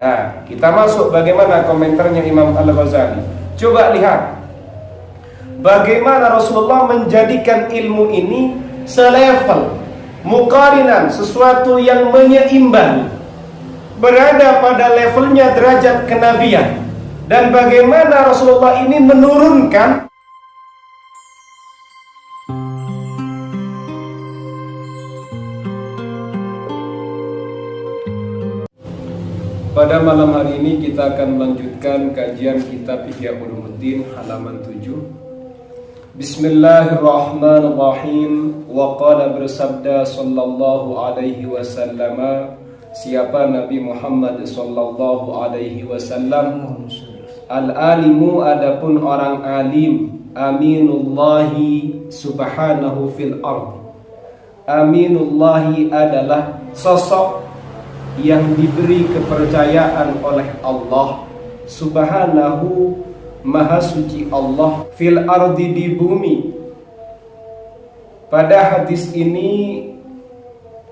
Nah, kita masuk bagaimana komentarnya Imam Al-Ghazali. Coba lihat bagaimana Rasulullah menjadikan ilmu ini selevel, muqarinan, sesuatu yang menyeimbang, berada pada levelnya derajat kenabian. Dan bagaimana Rasulullah ini menurunkan pada malam hari ini kita akan melanjutkan kajian kitab Ihya Ulumuddin halaman 7. Bismillahirrahmanirrahim. Wa qala bersabda sallallahu alaihi wasallam, siapa Nabi Muhammad sallallahu alaihi wasallam, al-alimu adapun orang alim, aminullahi subhanahu fil ard. Aminullahi adalah sosok yang diberi kepercayaan oleh Allah subhanahu, maha suci Allah, fil ardi, di bumi. Pada hadis ini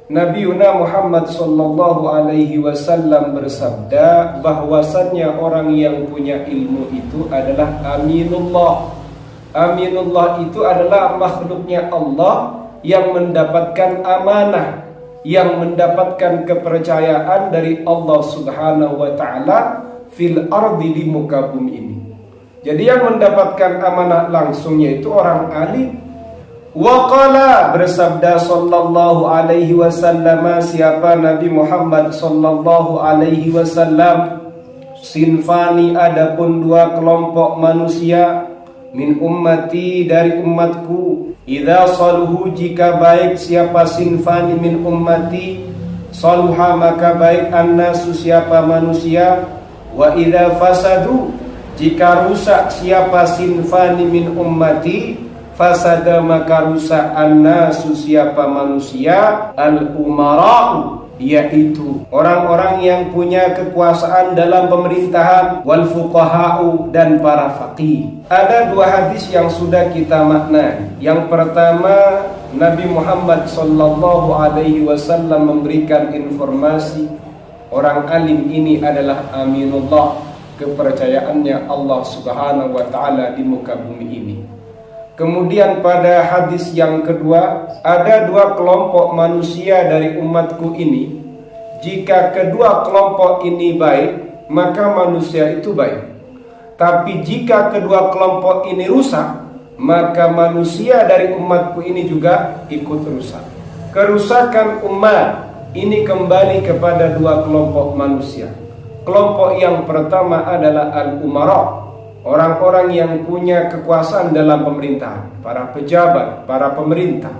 Nabi Muhammad sallallahu alaihi wasallam bersabda bahwasannya orang yang punya ilmu itu adalah aminullah. Aminullah itu adalah makhluknya Allah yang mendapatkan amanah, yang mendapatkan kepercayaan dari Allah subhanahu wa ta'ala fil ardi, di muka bumi ini. Jadi yang mendapatkan amanah langsungnya itu orang alim. Wa qala bersabda sallallahu alaihi wasallam, siapa Nabi Muhammad sallallahu alaihi wasallam, sinfani adapun dua kelompok manusia, min ummati dari umatku, idza saluhu jika baik siapa sinfani min ummati, saluha maka baik annasu siapa manusia, wa idza fasadu jika rusak siapa sinfani min ummati, fasada maka rusak annasu siapa manusia, al-umara'u yaitu orang-orang yang punya kekuasaan dalam pemerintahan, wal fuqaha'u dan para faqih. Ada dua hadis yang sudah kita maknai. Yang pertama, Nabi Muhammad sallallahu alaihi wasallam memberikan informasi orang alim ini adalah aminullah, kepercayaannya Allah subhanahu wa ta'ala di muka bumi ini. Kemudian pada hadis yang kedua, ada dua kelompok manusia dari umatku ini. Jika kedua kelompok ini baik, maka manusia itu baik. Tapi jika kedua kelompok ini rusak, maka manusia dari umatku ini juga ikut rusak. Kerusakan umat ini kembali kepada dua kelompok manusia. Kelompok yang pertama adalah al-umara, orang-orang yang punya kekuasaan dalam pemerintahan, para pejabat, para pemerintah,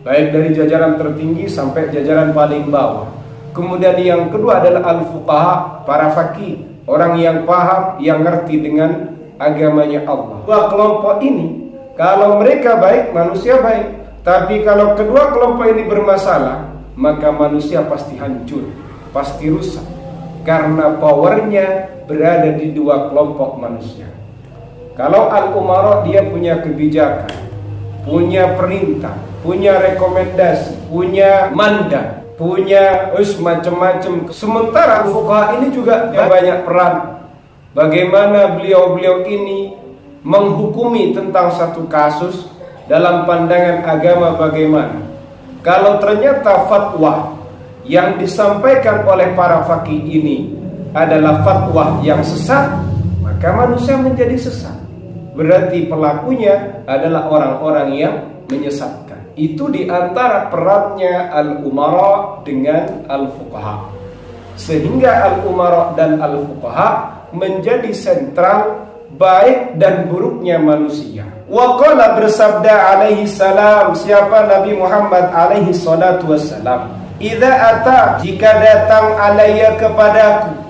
baik dari jajaran tertinggi sampai jajaran paling bawah. Kemudian yang kedua adalah al-fuqaha, para faqih, orang yang paham, yang ngerti dengan agamanya Allah. Dua kelompok ini, kalau mereka baik, manusia baik. Tapi kalau kedua kelompok ini bermasalah, maka manusia pasti hancur, pasti rusak, karena powernya berada di dua kelompok manusia. Kalau al-umara dia punya kebijakan, punya perintah, punya rekomendasi, punya mandat, punya macam-macam. Sementara fuqaha ini juga banyak peran. Bagaimana beliau-beliau ini menghukumi tentang satu kasus dalam pandangan agama bagaimana. Kalau ternyata fatwa yang disampaikan oleh para faqih ini adalah fatwa yang sesat, maka manusia menjadi sesat. Berarti pelakunya adalah orang-orang yang menyesatkan. Itu diantara perannya al-umara dengan al-fuqaha. Sehingga al-umara dan al-fuqaha menjadi sentral baik dan buruknya manusia. Wa qala bersabda alaihi salam, siapa Nabi Muhammad alaihi salatu wassalam, idza ata jika datang alayya kepadaku,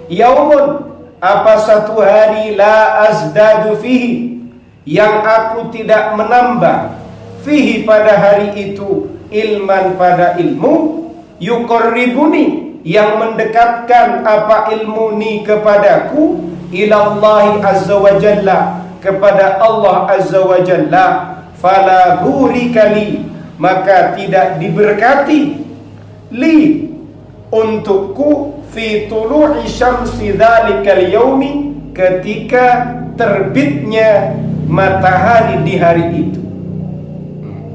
yaumun apa satu hari, la azdadu fihi yang aku tidak menambah, fihi pada hari itu, ilman pada ilmu, yuqarribuni yang mendekatkan apa ilmu ni kepadaku, ilallahi azza wa jalla kepada Allah azza wa jalla, fala burikali maka tidak diberkati, li untukku, fi tulu'i syamsi dzalikal yaumi, ketika terbitnya matahari di hari itu.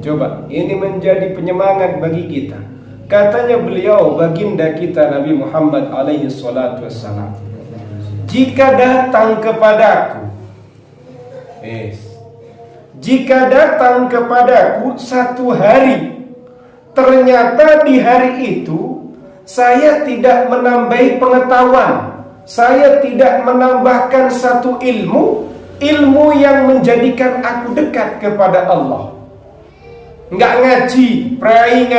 Coba, ini menjadi penyemangat bagi kita. Katanya beliau, baginda kita Nabi Muhammad alaihi salatu wassalam, jika datang kepadaku, jika datang kepadaku satu hari, ternyata di hari itu saya tidak menambahi pengetahuan, saya tidak menambahkan satu ilmu yang menjadikan aku dekat kepada Allah. Nggak ngaji, prai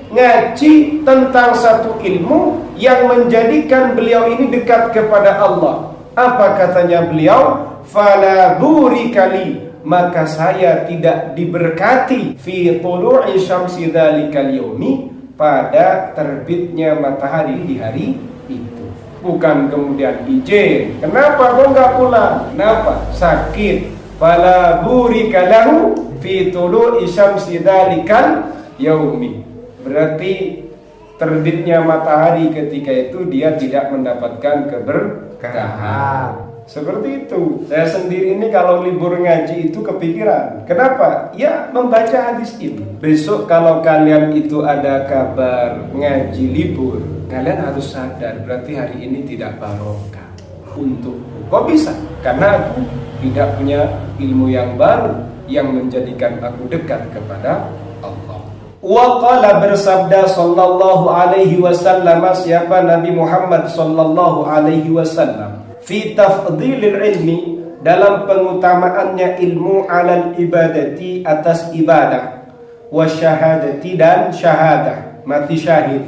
ngaji tentang satu ilmu yang menjadikan beliau ini dekat kepada Allah. Apa katanya beliau? Fala burikali, maka saya tidak diberkati fi tulu'i syamsi dzalikal yaumi, pada terbitnya matahari di hari itu. Bukan kemudian izin, kenapa kau nggak pulang? Kenapa? Sakit. Fala burikalahu fi tulu'i syamsi dzalikal yaumi, berarti terbitnya matahari ketika itu dia tidak mendapatkan keberkahan. Seperti itu. Saya sendiri ini kalau libur ngaji itu kepikiran. Kenapa? Ya membaca hadis ini. Besok kalau kalian itu ada kabar ngaji libur, kalian harus sadar berarti hari ini tidak barokah untukku. Kok bisa? Karena aku tidak punya ilmu yang baru yang menjadikan aku dekat kepada Allah. Wa qala, bersabda sallallahu alaihi wasallam, siapa Nabi Muhammad sallallahu alaihi wasallam, fi tafdhilil ilmi, dalam pengutamaannya ilmu, alal ibadati, atas ibadah, wa syahadati, dan syahadah, mati syahid,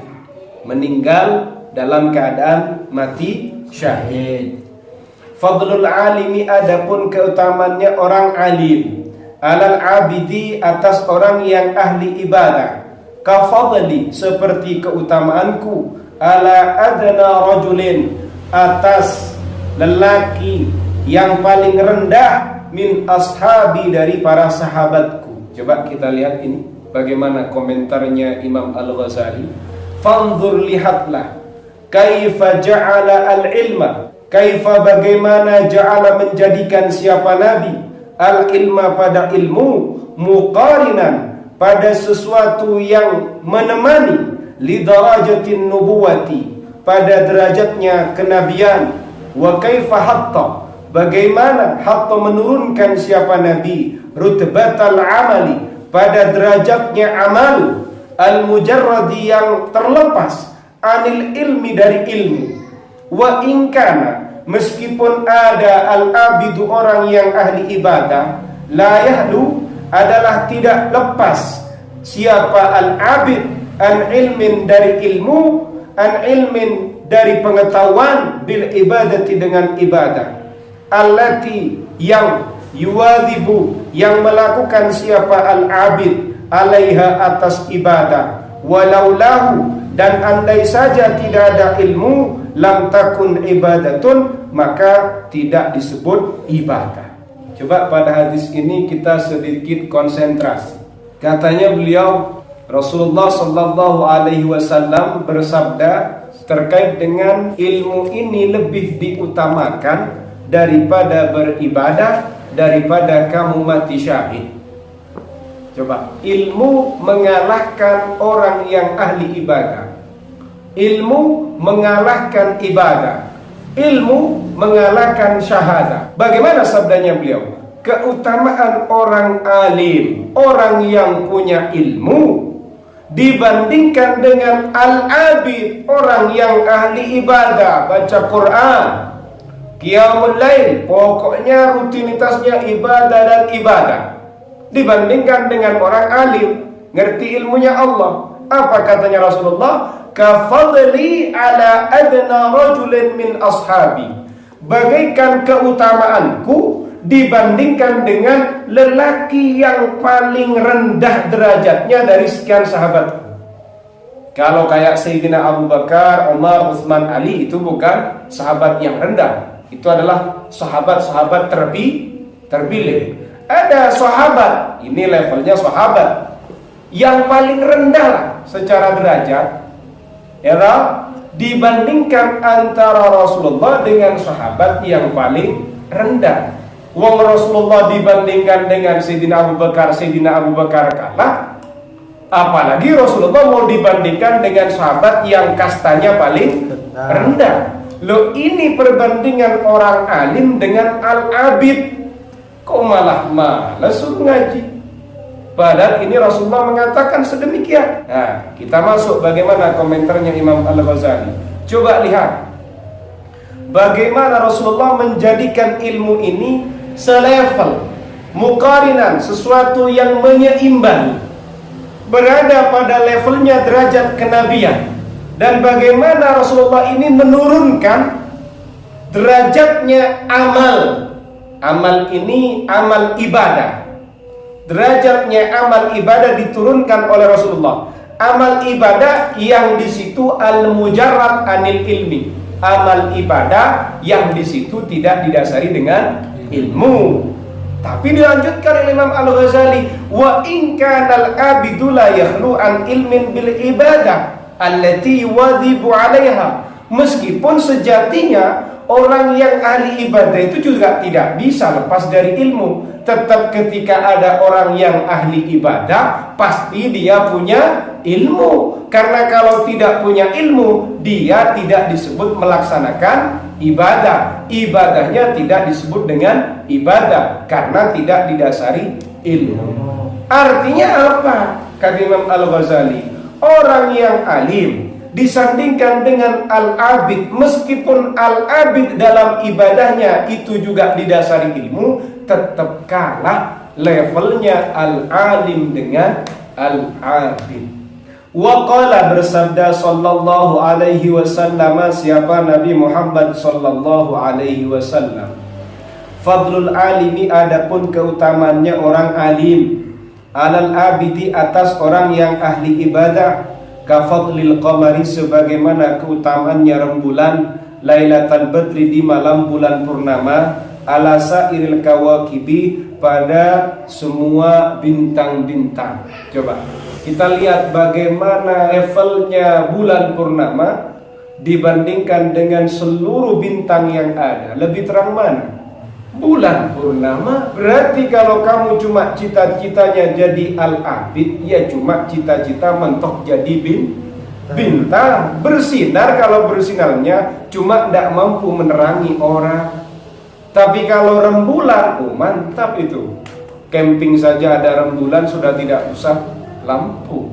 meninggal dalam keadaan mati syahid. Fadlul alimi, adapun keutamannya orang alim, alal abidi, atas orang yang ahli ibadah, kafadli, seperti keutamaanku, ala adna rajulin, atas lelaki yang paling rendah, min ashabi, dari para sahabatku. Coba kita lihat ini bagaimana komentarnya Imam Al-Ghazali. Fanzur, lihatlah, kaifa ja'ala al-ilma, kaifa, bagaimana, ja'ala, menjadikan siapa Nabi, al-ilma, pada ilmu, muqarinan, pada sesuatu yang menemani, li darajatin nubuwati, pada derajatnya kenabian, wa kaifa hatta, bagaimana hatta, menurunkan siapa Nabi, rutbatal amali, pada derajatnya amal, al-mujarradi, yang terlepas, anil ilmi, dari ilmu, wa inkana, meskipun ada al-abidu, orang yang ahli ibadah, la yahlu, adalah tidak lepas siapa al-abid, an ilmin, dari ilmu, an ilmin, dari pengetahuan, bil ibadati, dengan ibadah, allati, yang yuwadzibu, yang melakukan siapa al-abid, alaiha, atas ibadah, walaulahu, dan andai saja tidak ada ilmu, lam takun ibadatun, maka tidak disebut ibadah. Coba pada hadis ini kita sedikit konsentrasi. Katanya beliau, Rasulullah sallallahu alaihi wasallam bersabda terkait dengan ilmu ini lebih diutamakan daripada beribadah, daripada kamu mati syahid. Coba, ilmu mengalahkan orang yang ahli ibadah, ilmu mengalahkan ibadah, ilmu mengalahkan syahadah. Bagaimana sabdanya beliau? Keutamaan orang alim, orang yang punya ilmu, dibandingkan dengan al-abid, orang yang ahli ibadah, baca Quran, qiyamul lail, pokoknya rutinitasnya ibadah dan ibadah, dibandingkan dengan orang alim, ngerti ilmunya Allah. Apa katanya Rasulullah? Kafadli ala adna rajulin min ashabi, bagaikan keutamaanku dibandingkan dengan lelaki yang paling rendah derajatnya dari sekian sahabatku. Kalau kayak Sayyidina Abu Bakar, Umar, Utsman, Ali, itu bukan sahabat yang rendah, itu adalah sahabat-sahabat terpilih. Ada sahabat, ini levelnya sahabat yang paling rendah lah secara derajat, ya, dibandingkan antara Rasulullah dengan sahabat yang paling rendah. Wong Rasulullah dibandingkan dengan Sayyidina Abu Bakar kalah. Apalagi Rasulullah mau dibandingkan dengan sahabat yang kastanya paling rendah. Loh, ini perbandingan orang alim dengan al-abid. Kok malah malas suruh ngaji? Padahal ini Rasulullah mengatakan sedemikian. Nah, kita masuk bagaimana komentarnya Imam Al-Ghazali. Coba lihat bagaimana Rasulullah menjadikan ilmu ini selevel, mukarinan, sesuatu yang menyeimbang, berada pada levelnya derajat kenabian. Dan bagaimana Rasulullah ini menurunkan derajatnya amal. Amal ini amal ibadah. Derajatnya amal ibadah diturunkan oleh Rasulullah. Amal ibadah yang di situ al-mujarrad anil ilmi. Amal ibadah yang di situ tidak didasari dengan ilmu. Tapi dilanjutkan oleh Imam Al-Ghazali, wa in kana al-abidu la yakhlu an ilmin bil ibadah allati yuwadhibu 'alaiha. Meskipun sejatinya orang yang ahli ibadah itu juga tidak bisa lepas dari ilmu. Tetap ketika ada orang yang ahli ibadah, pasti dia punya ilmu. Karena kalau tidak punya ilmu, dia tidak disebut melaksanakan ibadah. Ibadahnya tidak disebut dengan ibadah karena tidak didasari ilmu. Artinya apa? Kata Imam Al-Ghazali, orang yang alim disandingkan dengan al-abid, meskipun al-abid dalam ibadahnya itu juga didasari ilmu, tetap kalah levelnya al-alim dengan al-abid. Wa qala, bersabda sallallahu alaihi wasallam, siapa Nabi Muhammad sallallahu alaihi wasallam, fadlul alimi, adapun keutamaannya orang alim, alal abidi, atas orang yang ahli ibadah, kafadlil qamari, sebagaimana keutamaannya rembulan, lailatul badri, di malam bulan purnama, ala sairil kawakibi, pada semua bintang-bintang. Coba kita lihat bagaimana levelnya bulan purnama dibandingkan dengan seluruh bintang yang ada. Lebih terang mana? Bulan purnama. Berarti kalau kamu cuma cita-citanya jadi al-abid, ya cuma cita-cita mentok jadi bintang. Bersinar, kalau bersinarnya cuma tidak mampu menerangi orang. Tapi kalau rembulan, oh mantap itu. Camping saja ada rembulan, sudah tidak usah lampu.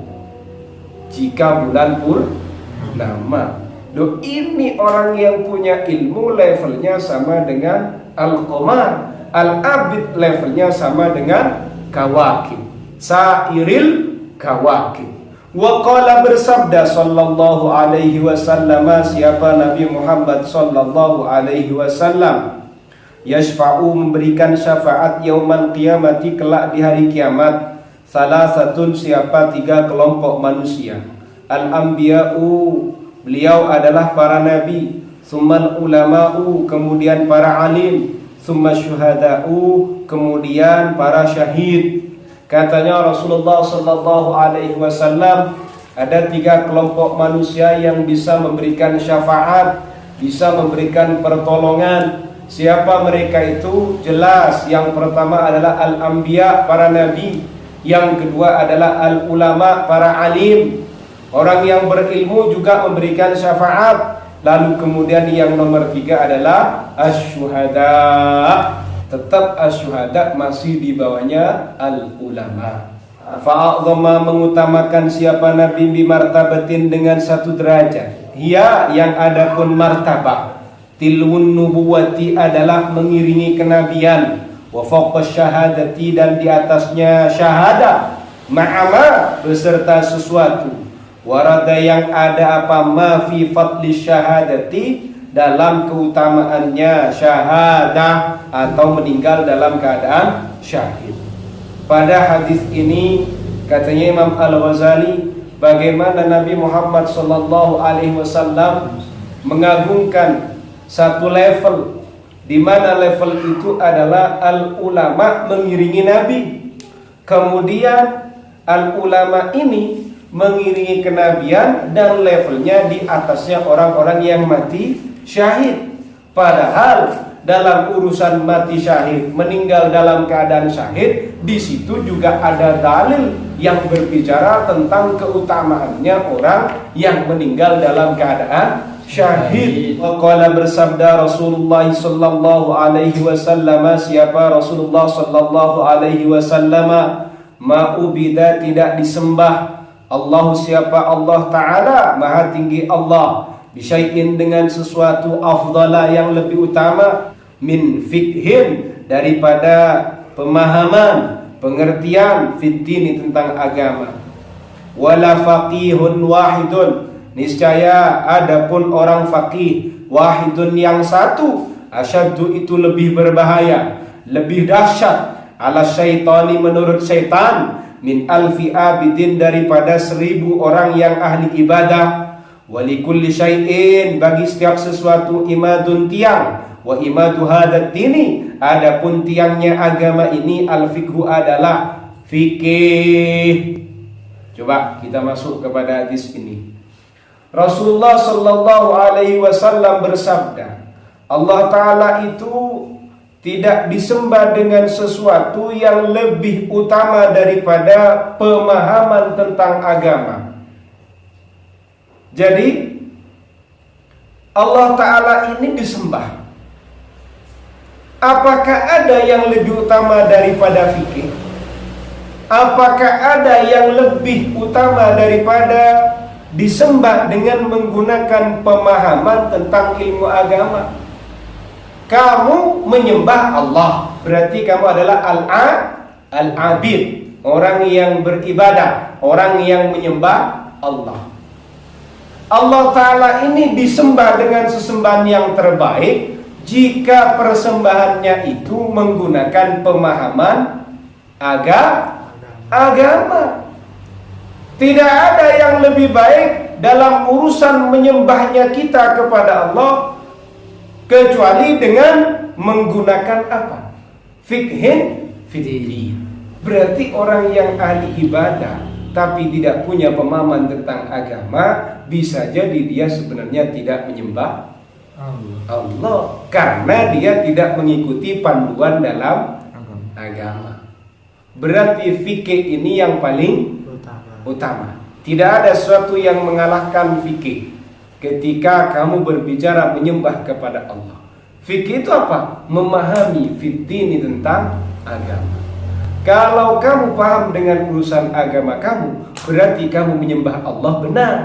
Jika bulan purnama. Loh, ini orang yang punya ilmu levelnya sama dengan al-qamar. Al-abid levelnya sama dengan kawakib, sairil kawakib. Wa qala, bersabda sallallahu alaihi wasallam, siapa Nabi Muhammad sallallahu alaihi wasallam, yashfa'u, memberikan syafaat yaumal qiyamati, kelak di hari kiamat, salasatun, siapa tiga kelompok manusia, al-anbiya'u, beliau adalah para nabi, summal ulama'u, kemudian para alim, summa syuhada'u, kemudian para syahid. Katanya Rasulullah sallallahu alaihi wasallam, ada tiga kelompok manusia yang bisa memberikan syafaat, bisa memberikan pertolongan. Siapa mereka itu? Jelas, yang pertama adalah al-anbiya, para nabi. Yang kedua adalah al-ulama, para alim, orang yang berilmu juga memberikan syafaat. Lalu kemudian yang nomor tiga adalah asyuhada. Tetap asyuhada masih di bawahnya al-ulama. Fa'a'zama, mengutamakan siapa nabi bimartabatin, dengan satu derajat. Ia yang ada pun martabah. Tilwun nubuwati, adalah mengiringi kenabian, wa fawqa syahadati, dan di atasnya syahadah, ma'ama, beserta sesuatu, warada, yang ada apa, ma fi fadli syahadati, dalam keutamaannya syahadah, atau meninggal dalam keadaan syahid. Pada hadis ini katanya Imam Al-Ghazali, bagaimana Nabi Muhammad sallallahu alaihi wasallam mengagungkan satu level, di mana level itu adalah al-ulama mengiringi Nabi. Kemudian al-ulama ini mengiringi kenabian, dan levelnya di atasnya orang-orang yang mati syahid. Padahal dalam urusan mati syahid, meninggal dalam keadaan syahid, di situ juga ada dalil yang berbicara tentang keutamaannya orang yang meninggal dalam keadaan syahid. Waqala, bersabda Rasulullah sallallahu alaihi wasallam, siapa Rasulullah sallallahu alaihi wasallam, ma'ubida, tidak disembah, Allah, siapa Allah Ta'ala, maha tinggi Allah, bisyai'in, dengan sesuatu, afdala, yang lebih utama, min fikhin, daripada pemahaman, pengertian, fitini, tentang agama, wala faqihun wahidun, niscaya adapun orang faqih, wahidun, yang satu, asyaddu, itu lebih berbahaya, lebih dahsyat, ala syaitani, menurut syaitan, min alfi abidin, daripada 1000 orang yang ahli ibadah, walikulli syai'in, bagi setiap sesuatu, imadun, tiang, wa imadu hadat dini, adapun tiangnya agama ini, al-fiqhu, adalah fikih. Coba kita masuk kepada hadis ini. Rasulullah sallallahu alaihi wasallam bersabda, Allah Ta'ala itu tidak disembah dengan sesuatu yang lebih utama daripada pemahaman tentang agama. Jadi Allah Ta'ala ini disembah. Apakah ada yang lebih utama daripada fikih? Apakah ada yang lebih utama daripada disembah dengan menggunakan pemahaman tentang ilmu agama? Kamu menyembah Allah, berarti kamu adalah al-abid, orang yang beribadah, orang yang menyembah Allah. Allah Ta'ala ini disembah dengan sesembahan yang terbaik jika persembahannya itu menggunakan pemahaman agama. Tidak ada yang lebih baik dalam urusan menyembahnya kita kepada Allah kecuali dengan menggunakan apa? Fikhin fitri. Berarti orang yang ahli ibadah tapi tidak punya pemahaman tentang agama, bisa jadi dia sebenarnya tidak menyembah Allah karena dia tidak mengikuti panduan dalam agama. Berarti fikih ini yang paling utama. Tidak ada sesuatu yang mengalahkan fikih ketika kamu berbicara menyembah kepada Allah. Fikih itu apa? Memahami fitini tentang agama. Kalau kamu paham dengan urusan agama kamu, berarti kamu menyembah Allah benar.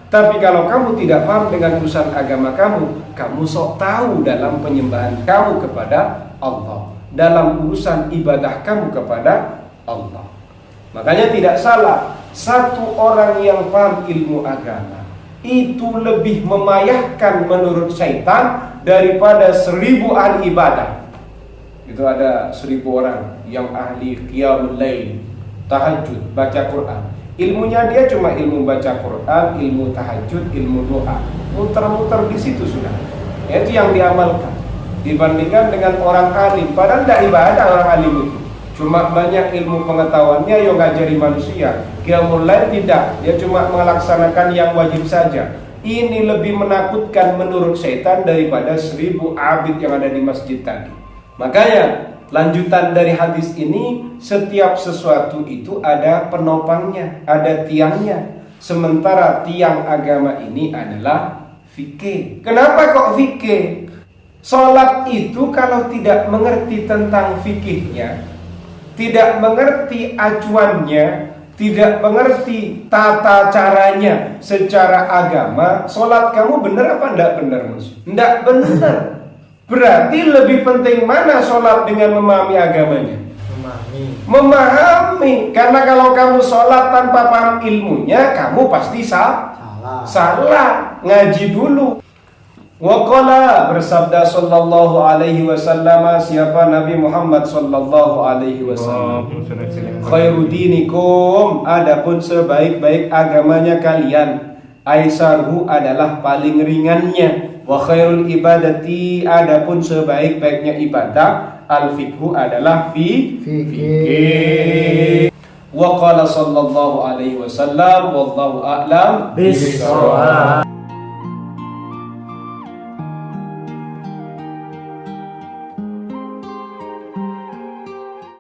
Tapi kalau kamu tidak paham dengan urusan agama kamu sok tahu dalam penyembahan kamu kepada Allah, dalam urusan ibadah kamu kepada Allah. Makanya tidak salah satu orang yang paham ilmu agama itu lebih memayahkan menurut syaitan daripada 1000 ahli ibadah. Itu ada 1000 orang yang ahli qiyamul lail, tahajud, baca Quran. Ilmunya dia cuma ilmu baca Quran, ilmu tahajud, ilmu doa. Muter-muter di situ sudah. Itu yang diamalkan. Dibandingkan dengan orang alim, padahal tidak ibadah orang alim itu. Cuma banyak ilmu pengetahuannya yang ngajari manusia. Qiyamul lail tidak, dia cuma melaksanakan yang wajib saja. Ini lebih menakutkan menurut syaitan daripada 1000 abid yang ada di masjid tadi. Makanya lanjutan dari hadis ini, setiap sesuatu itu ada penopangnya, ada tiangnya. Sementara tiang agama ini adalah fikih. Kenapa kok fikih? Salat itu kalau tidak mengerti tentang fikihnya, tidak mengerti acuannya, tidak mengerti tata caranya secara agama, salat kamu benar apa enggak benar? Enggak benar. Berarti lebih penting mana sholat dengan memahami agamanya? Memahami. Karena kalau kamu sholat tanpa paham ilmunya, kamu pasti salah. Ngaji dulu. Waqala, bersabda sallallahu alaihi wasallam, siapa Nabi Muhammad sallallahu alaihi wasallam, khairu dinikum, adapun sebaik-baik agamanya kalian, aisarhu, adalah paling ringannya, wa khairul ibadati, adapun sebaik-baiknya ibadah, al-fiqhu, adalah fikih. Wa qala sallallahu alaihi wasallam wallahu a'lam Bismillah.